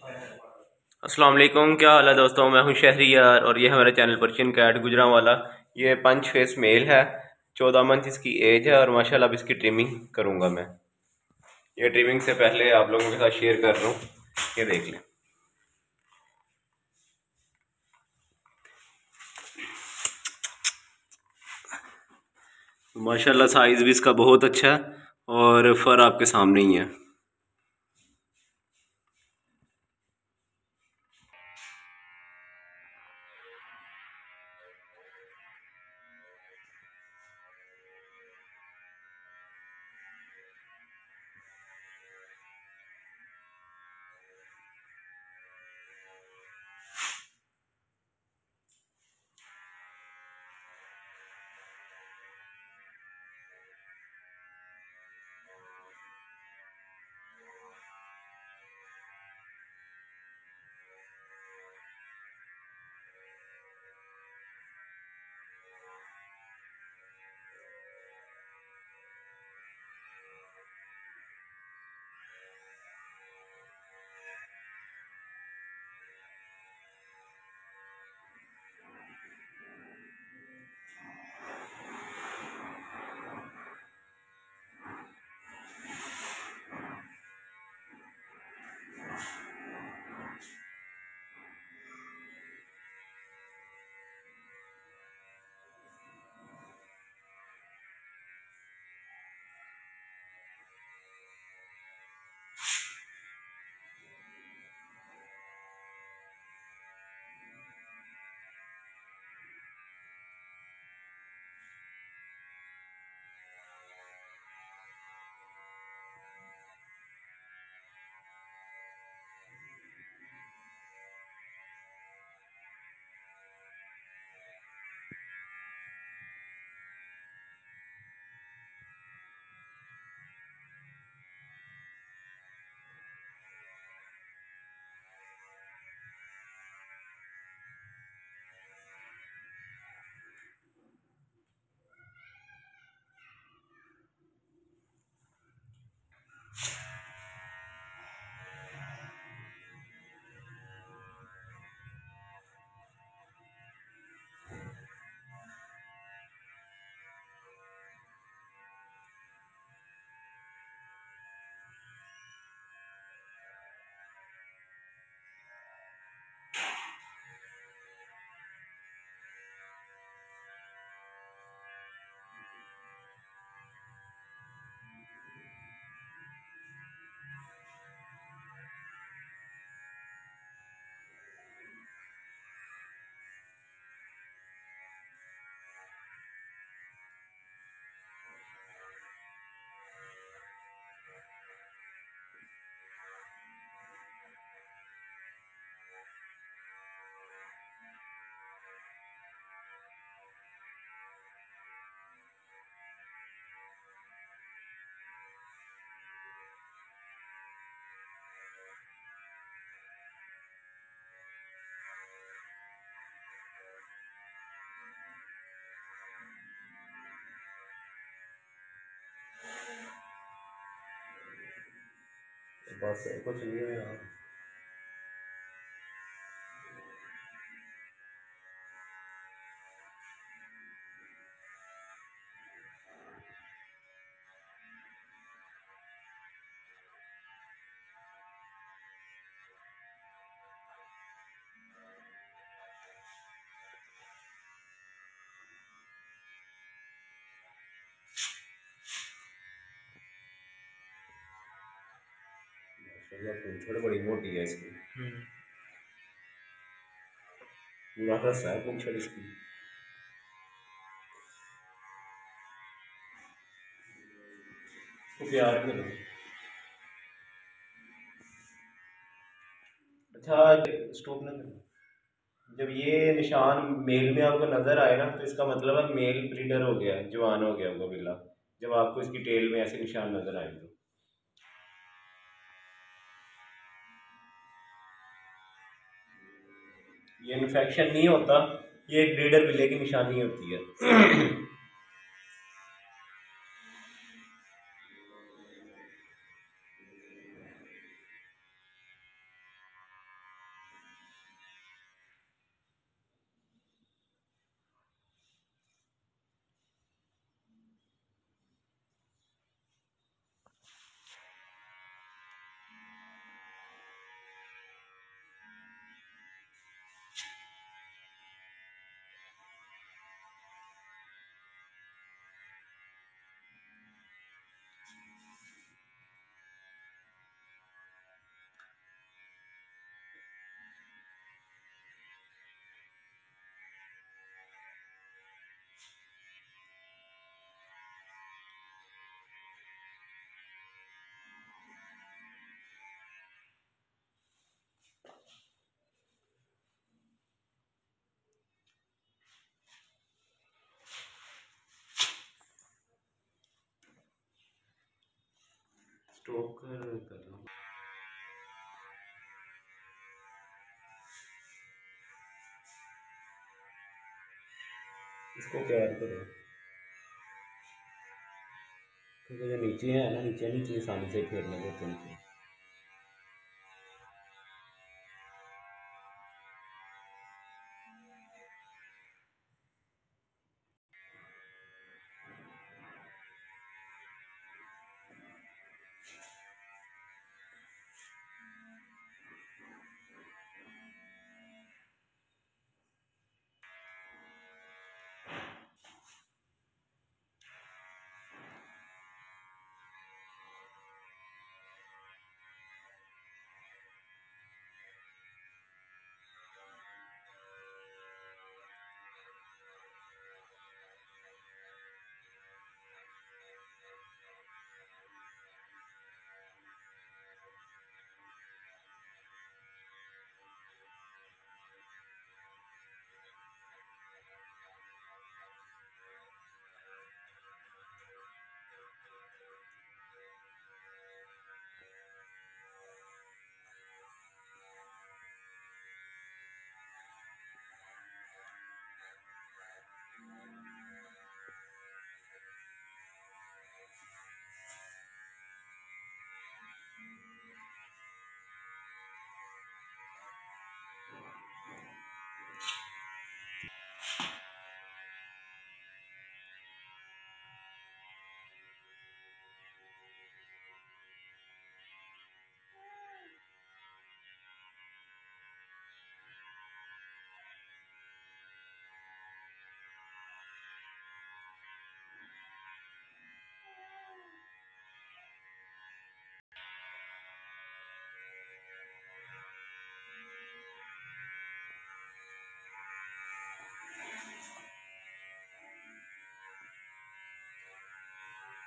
अस्सलाम वालेकुम, क्या हाल है दोस्तों। मैं हूं शहरियार और ये हमारा चैनल पर्शियन कैट गुजरांवाला। ये पंच फेस मेल है, 14 मंथ इसकी एज है और माशाल्लाह अब इसकी ट्रिमिंग करूंगा मैं। ये ट्रिमिंग से पहले आप लोगों के साथ शेयर कर रहा हूँ, ये देख लें। माशाल्लाह साइज़ भी इसका बहुत अच्छा है और फर आपके सामने ही है। बस कुछ नहीं है यार। पूंछ बड़ी मोटी है इसकी, पूरा रस है पूंछ इसकी। तो प्यार करो। अच्छा, स्टॉप ना करो। जब ये निशान मेल में आपको नजर आए ना तो इसका मतलब है मेल ब्रीडर हो गया है, जवान हो गया होगा बिल्ला। जब आपको इसकी टेल में ऐसे निशान नजर आए तो ये इन्फेक्शन नहीं होता, ये एक ब्रीडर बिल्ले की निशानी होती है। टोकर कर लो। इसको प्यार करो क्योंकि जो नीचे है ना, नीचे नीचे आसानी से फेरने देते हैं।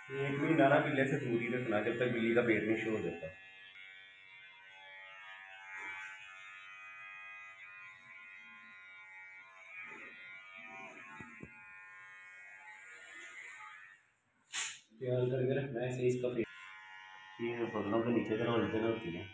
एक महीना ना बिल्ली से दूर ही रखना जब तक बिल्ली का पेट नहीं शो हो जाता। प्यार करके रखना है, ऐसे इसका पेट ये बगलों के नीचे तरह उलझन होती है।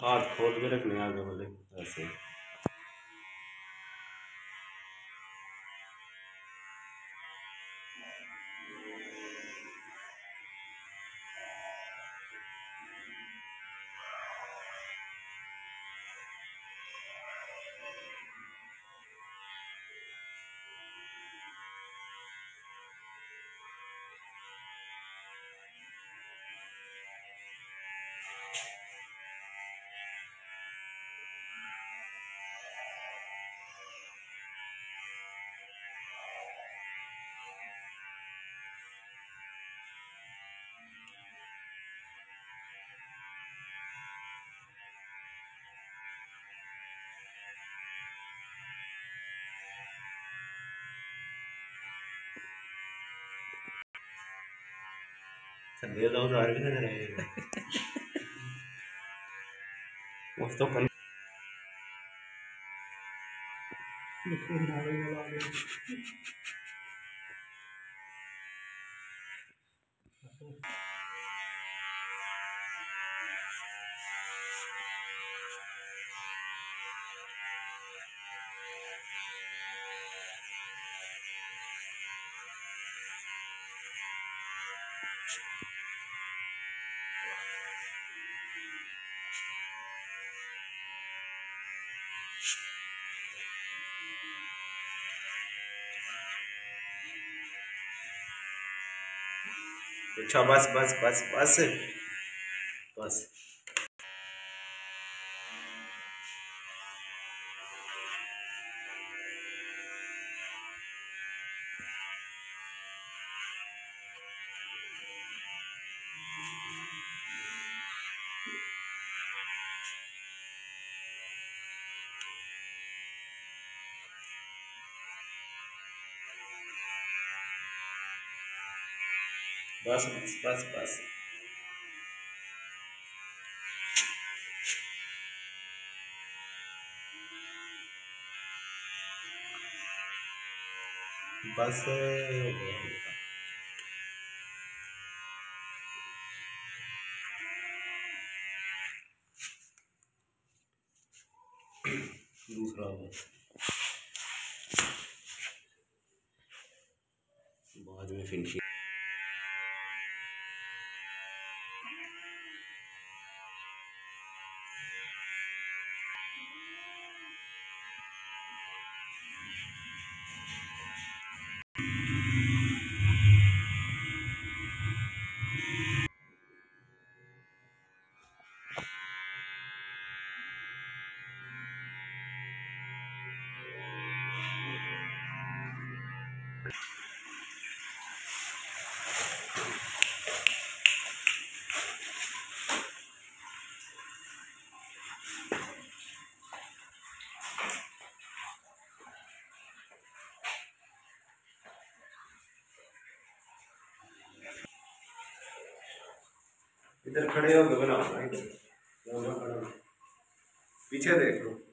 हाथ खोल के रखने आगे वाले ऐसे। संदेह तो उधार भी नजर आएगा उस तो कल अच्छा बस बस बस बस बस। बस बस बस बस। बस दूसरा बाद में फिनिशिंग। इधर खड़े होकर बनाओ ना, इधर पीछे देख लो।